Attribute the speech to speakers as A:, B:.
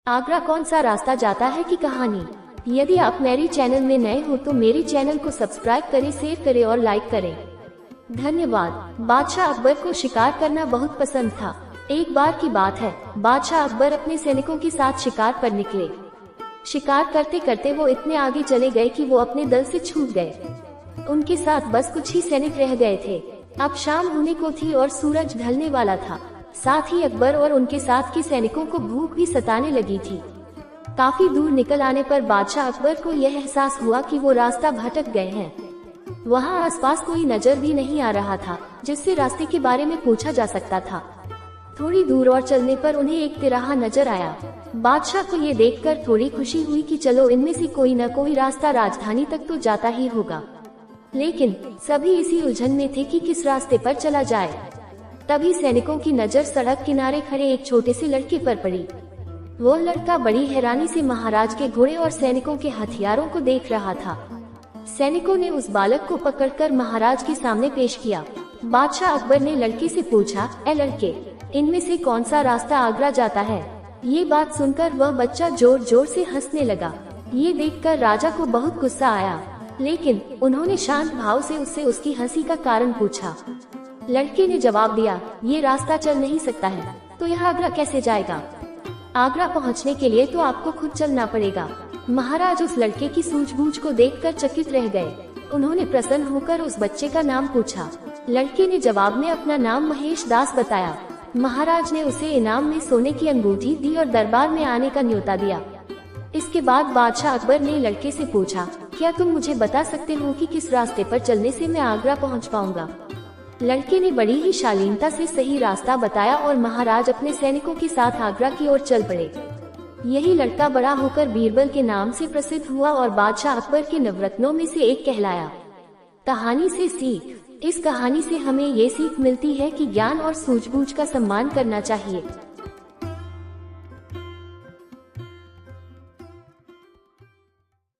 A: आगरा कौन सा रास्ता जाता है की कहानी। यदि आप मेरे चैनल में नए हो तो मेरे चैनल को सब्सक्राइब करें, शेयर करें और लाइक करें। धन्यवाद। बादशाह अकबर को शिकार करना बहुत पसंद था। एक बार की बात है, बादशाह अकबर अपने सैनिकों के साथ शिकार पर निकले। शिकार करते करते वो इतने आगे चले गए कि वो अपने दल से छूट गए। उनके साथ बस कुछ ही सैनिक रह गए थे। अब शाम होने को थी और सूरज ढलने वाला था। साथ ही अकबर और उनके साथ के सैनिकों को भूख भी सताने लगी थी। काफी दूर निकल आने पर बादशाह अकबर को यह एहसास हुआ कि वो रास्ता भटक गए हैं। वहाँ आसपास कोई नजर भी नहीं आ रहा था जिससे रास्ते के बारे में पूछा जा सकता था। थोड़ी दूर और चलने पर उन्हें एक तिराहा नजर आया। बादशाह को ये देखकर थोड़ी खुशी हुई कि चलो इनमें से कोई न कोई रास्ता राजधानी तक तो जाता ही होगा। लेकिन सभी इसी उलझन में थे कि किस रास्ते पर चला जाए। तभी सैनिकों की नजर सड़क किनारे खड़े एक छोटे से लड़के पर पड़ी। वो लड़का बड़ी हैरानी से महाराज के घोड़े और सैनिकों के हथियारों को देख रहा था। सैनिकों ने उस बालक को पकड़कर महाराज के सामने पेश किया। बादशाह अकबर ने लड़के से पूछा, ए लड़के, इनमें से कौन सा रास्ता आगरा जाता है? ये बात सुनकर वह बच्चा जोर जोर से हंसने लगा। ये देखकर राजा को बहुत गुस्सा आया, लेकिन उन्होंने शांत भाव से उससे उसकी हंसी का कारण पूछा। लड़के ने जवाब दिया, ये रास्ता चल नहीं सकता है, तो यह आगरा कैसे जाएगा? आगरा पहुंचने के लिए तो आपको खुद चलना पड़ेगा। महाराज उस लड़के की सूझबूझ को देखकर चकित रह गए। उन्होंने प्रसन्न होकर उस बच्चे का नाम पूछा। लड़के ने जवाब में अपना नाम महेश दास बताया। महाराज ने उसे इनाम में सोने की अंगूठी दी और दरबार में आने का न्योता दिया। इसके बाद बादशाह अकबर ने लड़के से पूछा, क्या तुम मुझे बता सकते हो कि किस रास्ते पर चलने से मैं आगरा पहुंच पाऊंगा? लड़के ने बड़ी ही शालीनता से सही रास्ता बताया और महाराज अपने सैनिकों के साथ आगरा की ओर चल पड़े। यही लड़का बड़ा होकर बीरबल के नाम से प्रसिद्ध हुआ और बादशाह अकबर के नवरत्नों में से एक कहलाया। कहानी से सीख। इस कहानी से हमें ये सीख मिलती है कि ज्ञान और सूझबूझ का सम्मान करना चाहिए।